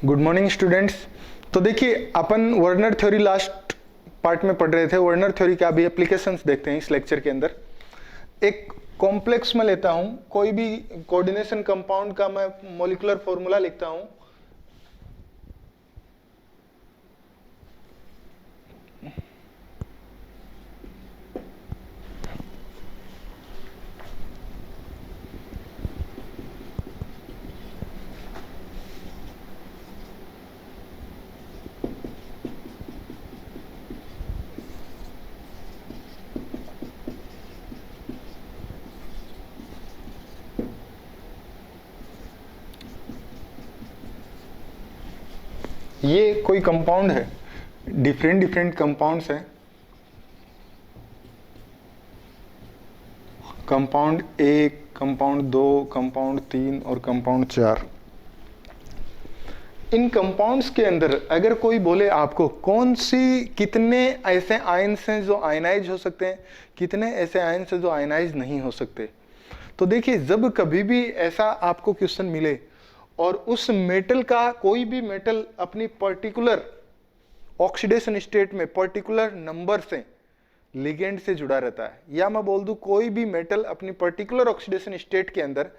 Good morning students. तो देखिए अपन Werner theory last part में पढ़ रहे थे। वर्नर थ्योरी के अभी एप्लीकेशंस देखते हैं इस लेक्चर के अंदर। एक कॉम्प्लेक्स में लेता हूं, कोई भी कोऑर्डिनेशन कंपाउंड का मैं मॉलिक्यूलर फॉर्मूला लिखता हूं। ये कोई कंपाउंड है, डिफरेंट कंपाउंड्स हैं। कंपाउंड 1, कंपाउंड 2, कंपाउंड 3 और कंपाउंड 4। इन कंपाउंड्स के अंदर अगर कोई बोले आपको कौन सी कितने ऐसे आयन्स हैं जो आयनाइज हो सकते हैं, कितने ऐसे आयन्स हैं जो आयनाइज नहीं हो सकते, तो देखिए जब कभी भी ऐसा आपको क्वेश्चन मिले और उस मेटल का कोई भी मेटल अपनी पर्टिकुलर ऑक्सीडेशन स्टेट में पर्टिकुलर नंबर से लिगेंड से जुड़ा रहता है, या मैं बोल दूं कोई भी मेटल अपनी पर्टिकुलर ऑक्सीडेशन स्टेट के अंदर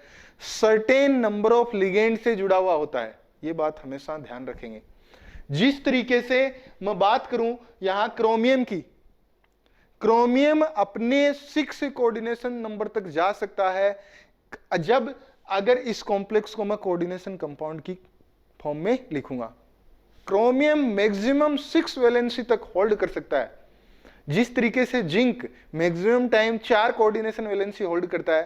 सर्टेन नंबर ऑफ लिगेंड से जुड़ा हुआ होता है, ये बात हमेशा ध्यान रखेंगे। जिस तरीके से मैं बात करूं यहां क्रोमियम की, क्रोमियम अपने 6 कोऑर्डिनेशन नंबर तक जा सकता है जब अगर इस कॉम्प्लेक्स को मैं कोऑर्डिनेशन कंपाउंड की फॉर्म में लिखूंगा। क्रोमियम मैक्सिमम 6 वैलेंसी तक होल्ड कर सकता है, जिस तरीके से zinc maximum time 4 coordination valency hold करता है,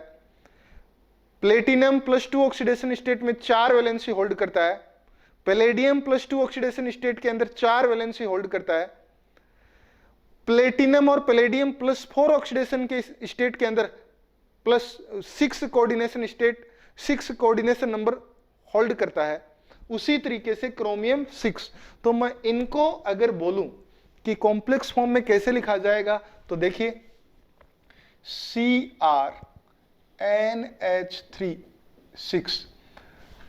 प्लेटिनम +2 ऑक्सीडेशन स्टेट में 4 वैलेंसी होल्ड करता है, पैलेडियम +2 ऑक्सीडेशन स्टेट के अंदर 4 वैलेंसी होल्ड करता है, प्लेटिनम और पैलेडियम +4 ऑक्सीडेशन के स्टेट के अंदर +6 coordination state 6 coordination number hold करता है, उसी तरीके से क्रोमियम 6। तो मैं इनको अगर बोलूं कि कॉम्प्लेक्स फॉर्म में कैसे लिखा जाएगा, तो देखिए CrNH3 6।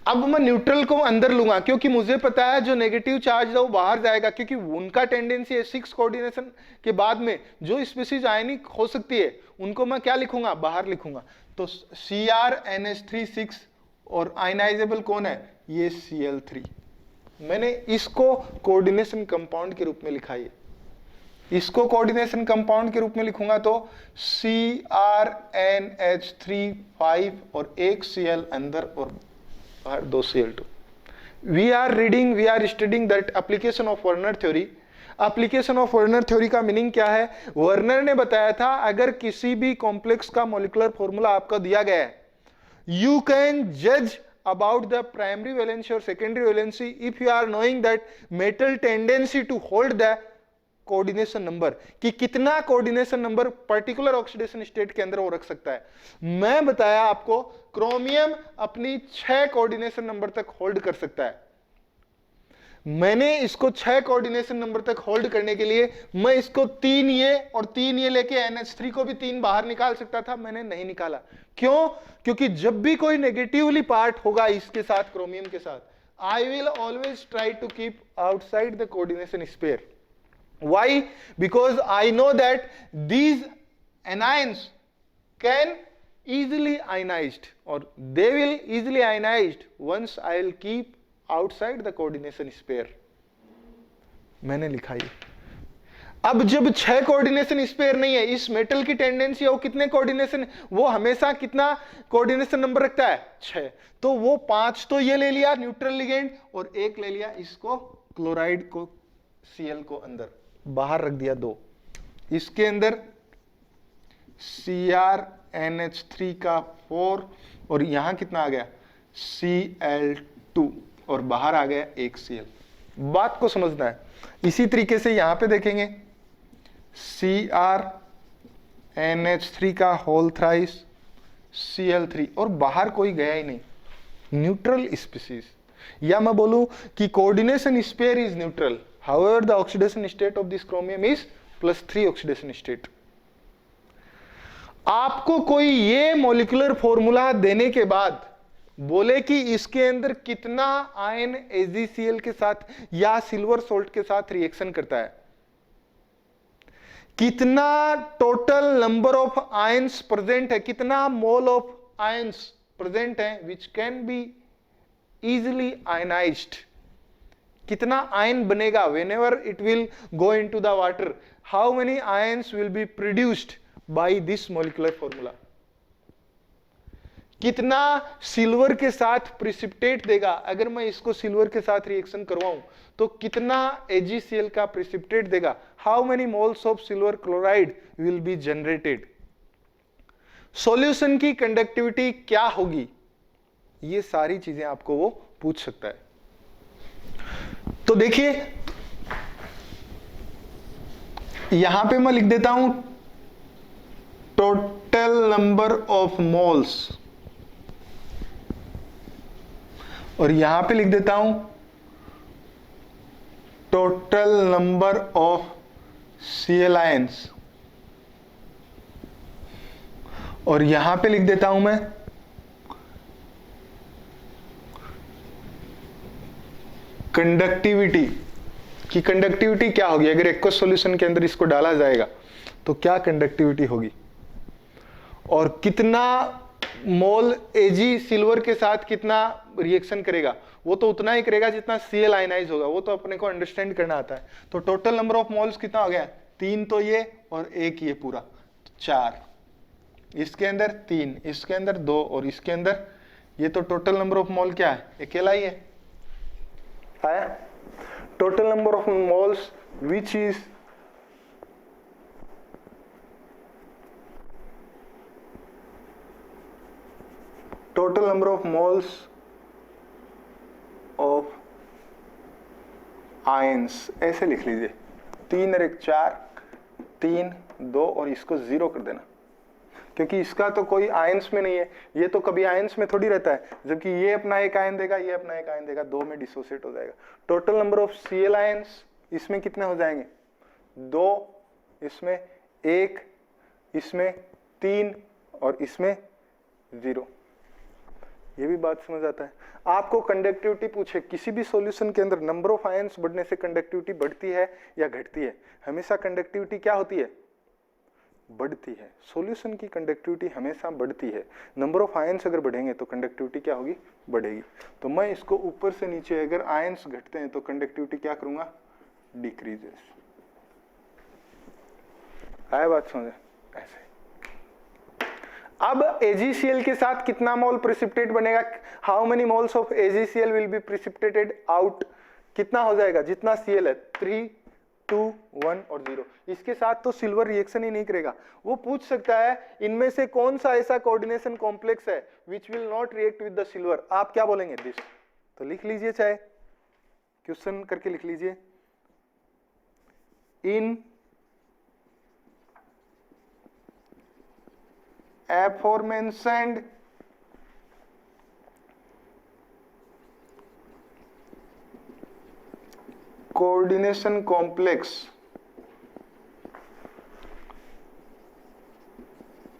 अब मैं न्यूट्रल को अंदर लूंगा क्योंकि मुझे पता है जो नेगेटिव चार्ज है वो बाहर जाएगा, क्योंकि उनका टेंडेंसी है 6 कोऑर्डिनेशन के बाद में जो स्पीशीज आयनिक हो सकती है उनको मैं क्या लिखूंगा, बाहर लिखूंगा। तो CrNH3 6 और आयनाइजेबल कौन है, ये Cl3। मैंने इसको कोऑर्डिनेशन कंपाउंड के रूप में लिखा है, इसको कोऑर्डिनेशन कंपाउंड के रूप में लिखूंगा तो CrNH3 5 और 1 Cl अंदर और बाहर 2 Cl2। We are studying that application of Werner theory. Application of Werner theory का मीनिंग क्या है, वर्नर ने बताया था अगर किसी भी कॉम्प्लेक्स का मॉलिक्यूलर फॉर्मूला आपको दिया गया है, यू कैन जज about the primary valency or secondary valency if you are knowing that metal tendency to hold the coordination number, कि कितना coordination number particular oxidation state के अंदर वो रख सकता है। मैं बताया आपको क्रोमियम अपनी 6 कोऑर्डिनेशन नंबर तक होल्ड कर सकता है। मैंने इसको 6 कोऑर्डिनेशन नंबर तक होल्ड करने के लिए मैं इसको 3 ये और 3 ये लेके NH3 को भी 3 बाहर निकाल सकता था, मैंने नहीं निकाला। क्यों? क्योंकि जब भी कोई नेगेटिवली पार्ट होगा इसके साथ, क्रोमियम के साथ, I will always try to keep outside the coordination sphere. Why? Because I know that these anions can easily ionized or they will easily ionized once I will keep outside the coordination sphere। मैंने लिखा ये। अब जब 6 coordination sphere नहीं है, इस metal की tendency है वो कितने कोऑर्डिनेशन, वो हमेशा कितना कोऑर्डिनेशन नंबर रखता है, 6। तो वो 5 तो ये ले लिया न्यूट्रल लिगेंड और 1 ले लिया इसको क्लोराइड को, Cl को अंदर बाहर रख दिया 2। इसके अंदर CrNH3 का 4 और यहां कितना आ गया Cl2 और बाहर आ गया 1 Cl। बात को समझना है। इसी तरीके से यहां पे देखेंगे CrNH3 का होल थ्राइस Cl3 और बाहर कोई गया ही नहीं, न्यूट्रल स्पीशीज। या मैं बोलूं कि coordination sphere is neutral, however the oxidation state of this chromium is +3 oxidation state. आपको कोई ये मॉलिक्यूलर फॉर्मूला देने के बाद बोले कि इसके अंदर कितना आयन AgCl के साथ या सिल्वर सोल्ट के साथ रिएक्शन करता है, कितना total number of ions present है, कितना मोल ऑफ आयंस प्रेजेंट है which can be easily ionised, कितना आयन बनेगा whenever it will go into the water, how many ions will be produced by this molecular formula, कितना silver के साथ precipitate देगा, अगर मैं इसको सिल्वर के साथ रिएक्शन करवाऊं तो कितना AgCl का प्रिसिपिटेट देगा, how many moles of silver chloride will be generated, solution की कंडक्टिविटी क्या होगी, ये सारी चीजें आपको वो पूछ सकता है। तो देखिए यहां पे मैं लिख देता हूं टोटल नंबर ऑफ मोल्स और यहां पे लिख देता हूं total number of Cl ions और यहां पे लिख देता हूं मैं कंडक्टिविटी, कि कंडक्टिविटी क्या होगी, अगर एक्वस सॉल्यूशन के अंदर इसको डाला जाएगा तो क्या कंडक्टिविटी होगी, और कितना मोल Ag सिल्वर के साथ कितना रिएक्शन करेगा, वो तो उतना ही करेगा जितना Cl आयनाइज होगा, वो तो अपने को अंडरस्टैंड करना आता है। तो टोटल नंबर ऑफ मोल्स कितना हो गया, 3 तो ये और 1 ये पूरा, 4, इसके अंदर 3, इसके अंदर 2 और इसके अंदर ये, तो टोटल नंबर ऑफ मोल क्या है, अकेला ही है। आया total number of moles which is total number of moles of ions, ऐसे लिख लीजिए 3 और 1 4, 3 2 और इसको 0 कर देना, क्योंकि इसका तो कोई आयंस में नहीं है, ये तो कभी आयंस में थोड़ी रहता है, जबकि ये अपना एक आयन देगा, ये अपना एक आयन देगा, 2 में डिसोसिएट हो जाएगा। Total number of Cl ions इसमें कितने हो जाएंगे, 2, इसमें 1, इसमें 3 और इसमें 0। ये भी बात समझ आता है। आपको कंडक्टिविटी पूछे किसी भी सॉल्यूशन के अंदर, नंबर ऑफ आयंस बढ़ने से कंडक्टिविटी बढ़ती है या घटती है, हमेशा कंडक्टिविटी क्या होती है, बढ़ती है। सॉल्यूशन की कंडक्टिविटी हमेशा बढ़ती है, नंबर ऑफ आयंस अगर बढ़ेंगे तो कंडक्टिविटी क्या होगी, बढ़ेगी। तो मैं इसको ऊपर से नीचे, अगर आयंस घटते हैं तो कंडक्टिविटी क्या करूंगा, डिक्रीजेस। आया बात समझे, ऐसे। अब AgCl के साथ कितना मोल प्रिसिपिटेट बनेगा, how many moles of AgCl will be precipitated out, कितना हो जाएगा, जितना Cl है, 3 2 1 और 0। इसके साथ तो सिल्वर रिएक्शन ही नहीं करेगा। वो पूछ सकता है इनमें से कौन सा ऐसा कोऑर्डिनेशन कॉम्प्लेक्स है which will not react with the silver, आप क्या बोलेंगे, दिस। तो लिख लीजिए, चाहे क्वेश्चन करके लिख लीजिए, इन aforementioned coordination complex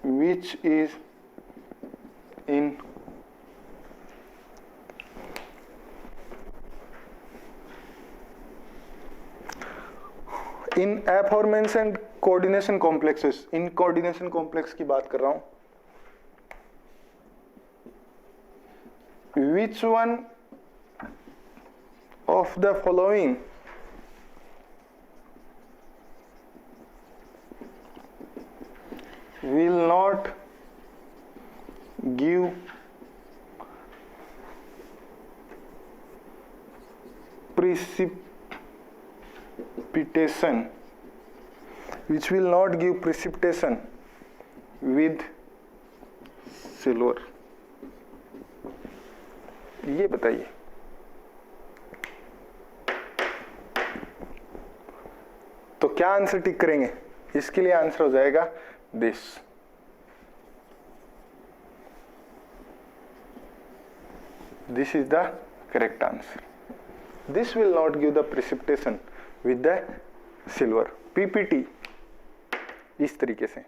which is in aforementioned coordination complexes, in coordination complex की बात कर रहा हूं, which one of the following will not give precipitation, which will not give precipitation with silver, ये बताइए। तो क्या आंसर टिक करेंगे, इसके लिए आंसर हो जाएगा this. This is the correct answer. This will not give the precipitation with the silver, PPT, इस तरीके से।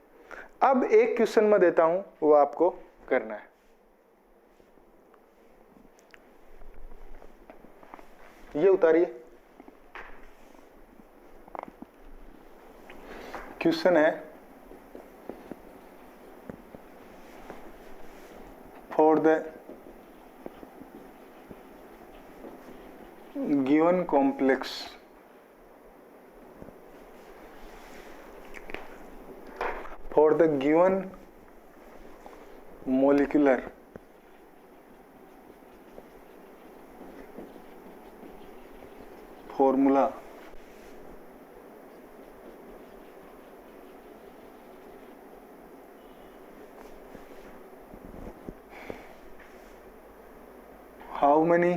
अब एक क्वेश्चन मैं देता हूं, वो आपको करना है। ये उतारिए। क्वेश्चन है for the given complex for the given molecular formula how many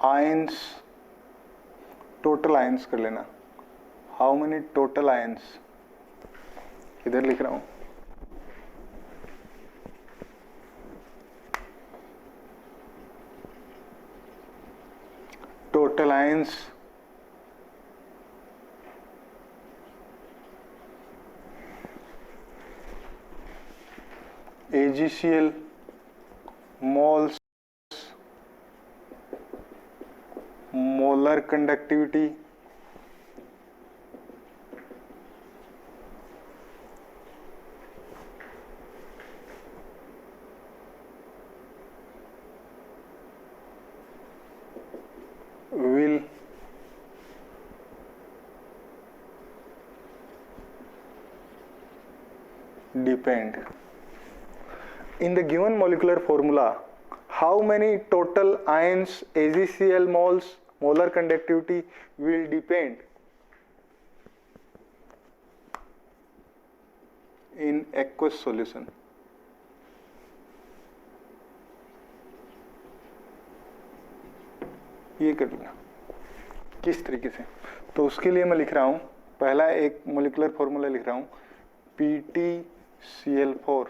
ions, total ions कर लेना, हाउ मेनी टोटल आयंस, इधर लिख रहा हूं, total ions AgCl moles, molar conductivity, will depend in the given molecular formula how many total ions AgCl moles molar conductivity will depend in aqueous solution. ये कर लेना किस तरीके से, तो उसके लिए मैं लिख रहा हूं, पहला एक मोलिकुलर फॉर्मूला लिख रहा हूं, PtCl4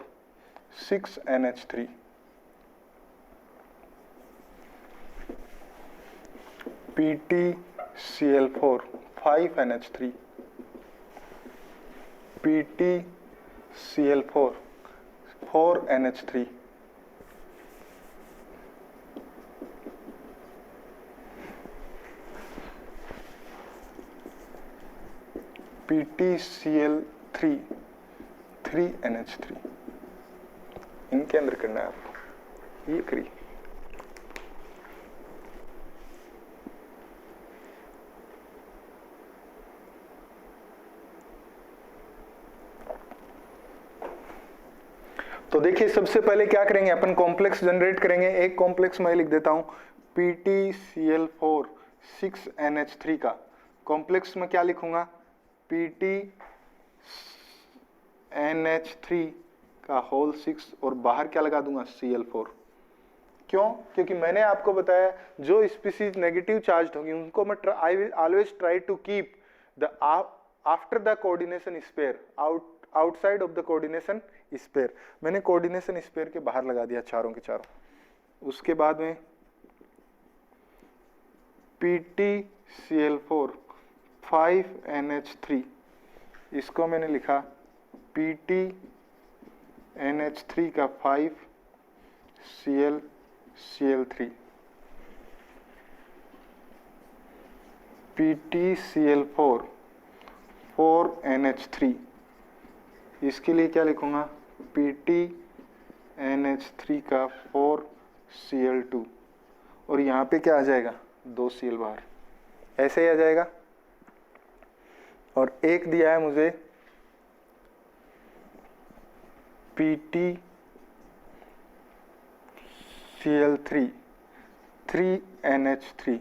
6NH3 PtCl4 5NH3 PtCl4 4NH3 PtCl3 3NH3, इनके अंदर करना है आपको, ये करिए। तो देखिए सबसे पहले क्या करेंगे अपन, कॉम्प्लेक्स जनरेट करेंगे। एक कॉम्प्लेक्स मैं लिख देता हूं PtCl4 6NH3 का कॉम्प्लेक्स में क्या लिखूंगा, PtNH3 का होल 6 और बाहर क्या लगा दूंगा Cl4। क्यों? क्योंकि मैंने आपको बताया जो स्पीसीज नेगेटिव चार्ज होंगी उनको मैं I will always try to keep the after the coordination sphere outside of the coordination sphere. मैंने कोऑर्डिनेशन स्पेयर के बाहर लगा दिया चारों के चारों। उसके बाद में PtCl4 5NH3, इसको मैंने लिखा PtNH3 का 5Cl3 PtCl4 4NH3, इसके लिए क्या लिखूंगा, PtNH3 का 4Cl2 और यहाँ पे क्या आ जाएगा 2 Cl बाहर, ऐसे ही आ जाएगा। और एक दिया है मुझे PtCl3 3NH3,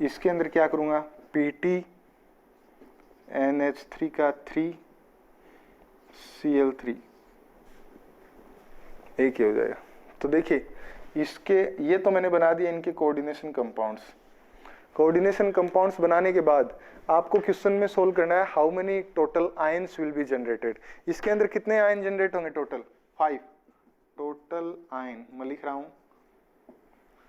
इसके अंदर क्या करूंगा, PtNH3 का 3Cl3, एक ही हो जाएगा। तो देखिए इसके ये तो मैंने बना दिया इनके कोऑर्डिनेशन कंपाउंड्स। कोऑर्डिनेशन कंपाउंड्स बनाने के बाद आपको क्वेश्चन में सोल्व करना है how many total ions will be generated. इसके अंदर कितने आयन जनरेट होंगे टोटल, 5 टोटल आयन मैं लिख रहा हूं,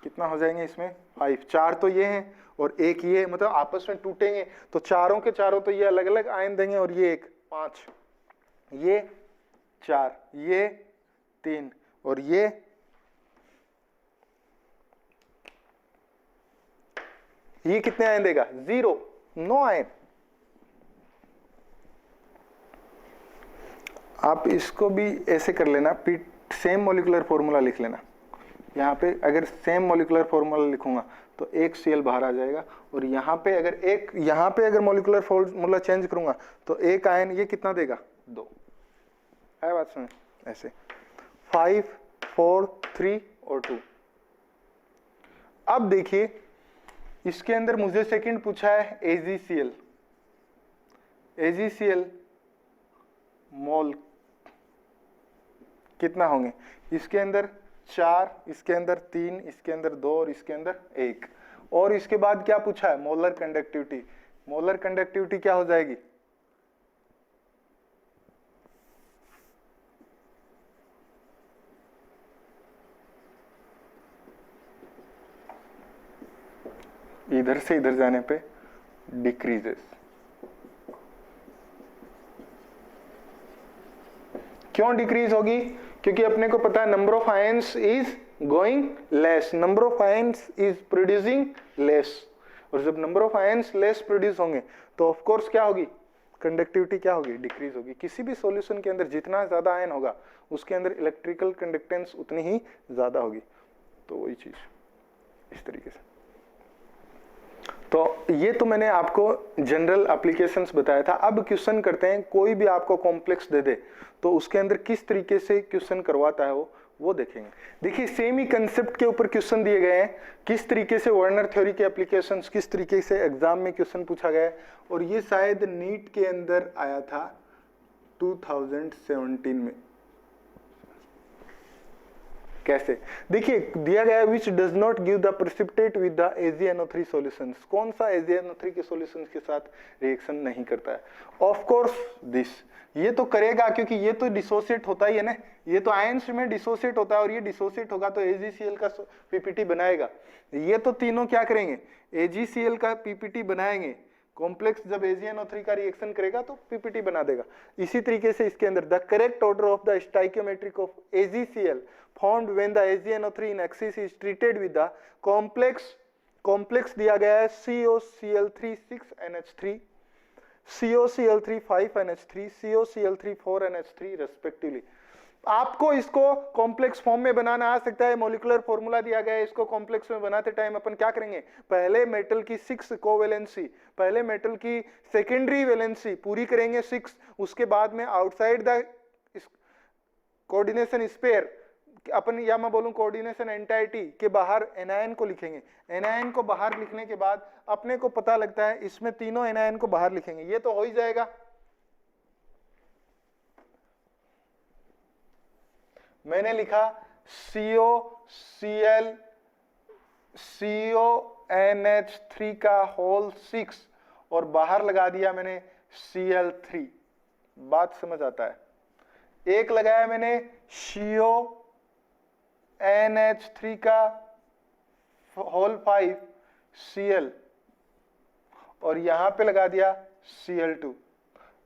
कितना हो जाएंगे इसमें 5, 4 तो ये हैं और एक ये, मतलब आपस में टूटेंगे तो चारों के चारों तो ये अलग अलग आयन देंगे और ये एक 5, ये 4, ये 3 और ये कितने आयन देगा? 0, नो आयन। आप इसको भी ऐसे कर लेना, सेम मॉलिक्यूलर फॉर्मूला लिख लेना। यहाँ पे अगर सेम मॉलिक्यूलर फॉर्मूला लिखूंगा तो एक Cl बाहर आ जाएगा, और यहाँ पे अगर मॉलिक्यूलर फॉर्मूला चेंज करूंगा तो एक आयन ये कितना देगा? 2। है बात समझ? ऐसे 5, 4, 3 और 2। अब देखिए इसके अंदर मुझे सेकंड पूछा है AgCl। AgCl मोल कितना होंगे? इसके अंदर 4, इसके अंदर 3, इसके अंदर 2 और इसके अंदर 1। और इसके बाद क्या पूछा है? Molar conductivity. मोलर कंडक्टिविटी क्या हो जाएगी? इधर से इधर जाने पे डिक्रीजेस। क्यों डिक्रीज होगी? क्योंकि अपने को पता है number of ions is going less, number of ions is producing less, और जब number of ions less produce होंगे तो ऑफ कोर्स क्या होगी? कंडक्टिविटी क्या होगी? डिक्रीज होगी। किसी भी सॉल्यूशन के अंदर जितना ज्यादा आयन होगा उसके अंदर इलेक्ट्रिकल कंडक्टेंस उतनी ही ज्यादा होगी। तो वही चीज इस तरीके से। तो ये तो मैंने आपको जनरल एप्लीकेशंस बताया था। अब क्वेश्चन करते हैं, कोई भी आपको कॉम्प्लेक्स दे दे तो उसके अंदर किस तरीके से क्वेश्चन करवाता है वो देखेंगे। देखिए सेम ही कंसेप्ट के ऊपर क्वेश्चन दिए गए हैं, किस तरीके से वर्नर थ्योरी के एप्लीकेशंस किस तरीके से एग्जाम में क्वेश्चन पूछा गया है, और ये शायद नीट के अंदर आया था 2017 में। कैसे? देखिए दिया गया है which does not give the precipitate with the AgNO3 solutions. कौन सा AgNO3 के सॉल्यूशंस के साथ रिएक्शन नहीं करता है? Of course this. ये तो करेगा क्योंकि ये तो डिसोसिएट होता ही है ना, ये तो आयंस में डिसोसिएट होता है, और ये डिसोसिएट होगा तो AgCl का पीपीटी बनाएगा। ये तो तीनों क्या करेंगे? AgCl का पीपीटी बनाएंगे। कॉम्प्लेक्स जब AgNO3 का रिएक्शन करेगा तो पीपीटी बना देगा। इसी तरीके से इसके अंदर the correct order of the stoichiometric of AgCl formed when the AgNO3 in axis is treated with the complex दिया गया है COCl3 6NH3, COCl3 5NH3, COCl3 4NH3 respectively. आपको इसको कॉम्प्लेक्स फॉर्म में बनाना आ सकता है, मॉलिक्यूलर फॉर्मूला दिया गया है। इसको कॉम्प्लेक्स में बनाते टाइम अपन क्या करेंगे? पहले मेटल की 6 कोवेलेंसी, पहले मेटल की सेकेंडरी वैलेंसी पूरी करेंगे 6, उसके बाद में आउटसाइड द कोऑर्डिनेशन स्पेयर अपन, या मैं बोलूं कोऑर्डिनेशन एंटाइटी के बाहर एनायन को लिखेंगे। एनायन को बाहर लिखने के बाद अपने को पता लगता है इसमें तीनों एनायन को बाहर लिखेंगे। ये तो हो ही जाएगा। मैंने लिखा CONH3 का होल 6 और बाहर लगा दिया मैंने Cl3। बात समझ आता है? एक लगाया मैंने CONH3 का होल 5 Cl और यहां पे लगा दिया Cl2।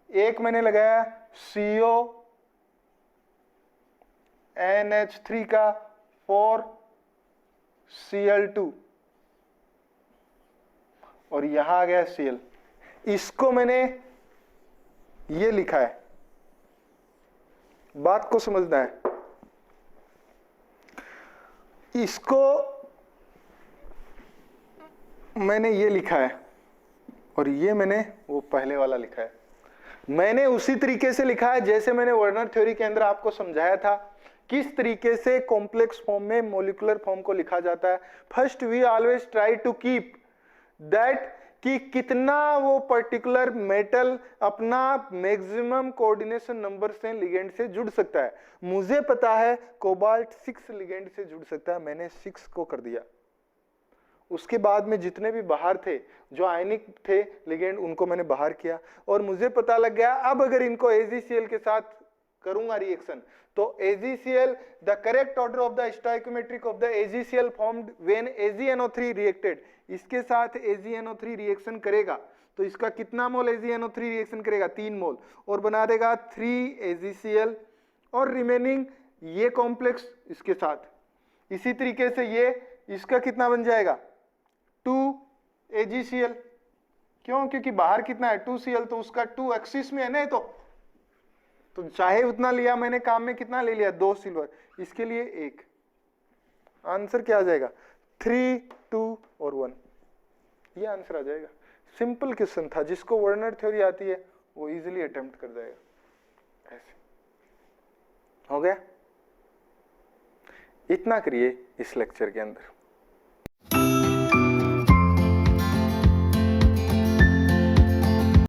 एक मैंने लगाया CONH3 का 4 Cl2 और यहां आ गया Cl। इसको मैंने ये लिखा है। बात को समझना है। इसको मैंने ये लिखा है और ये मैंने वो पहले वाला लिखा है। मैंने उसी तरीके से लिखा है जैसे मैंने वर्नर थ्योरी के अंदर आपको समझाया था किस तरीके से कॉम्प्लेक्स फॉर्म में मॉलिक्यूलर फॉर्म को लिखा जाता है। First we always try to keep that कि कितना वो पर्टिकुलर मेटल अपना मैक्सिमम कोऑर्डिनेशन नंबर से लिगेंड से जुड़ सकता है। मुझे पता है कोबाल्ट 6 लिगेंड से जुड़ सकता है, मैंने 6 को कर दिया। उसके बाद में जितने भी बाहर थे जो आयनिक थे लिगेंड उनको मैंने बाहर किया और मुझे पता लग गया अब अगर इनको AgCl के साथ करूंगा रिएक्शन तो AgCl the correct order of the stoichiometric of the AgCl formed when AgNO3 reacted इसके साथ AgNO3 रिएक्शन करेगा तो इसका कितना मोल AgNO3 रिएक्शन करेगा, 3 मोल, और बना देगा 3 AgCl, और रिमेनिंग ये कॉम्प्लेक्स इसके साथ। इसी तरीके से ये इसका कितना बन जाएगा, 2 AgCl। क्यों, क्योंकि बाहर कितना है 2Cl, तो उसका 2 एक्सिस में है ना, तो चाहे उतना लिया मैंने, काम में कितना ले लिया, 2 सिल्वर, इसके लिए 1। आंसर क्या आ जाएगा, 3, 2 और 1, ये आंसर आ जाएगा। सिंपल क्वेश्चन था, जिसको वर्नर थ्योरी आती है वो इजीली अटेम्प्ट कर जाएगा। ऐसे हो गया, इतना करिए इस लेक्चर के अंदर।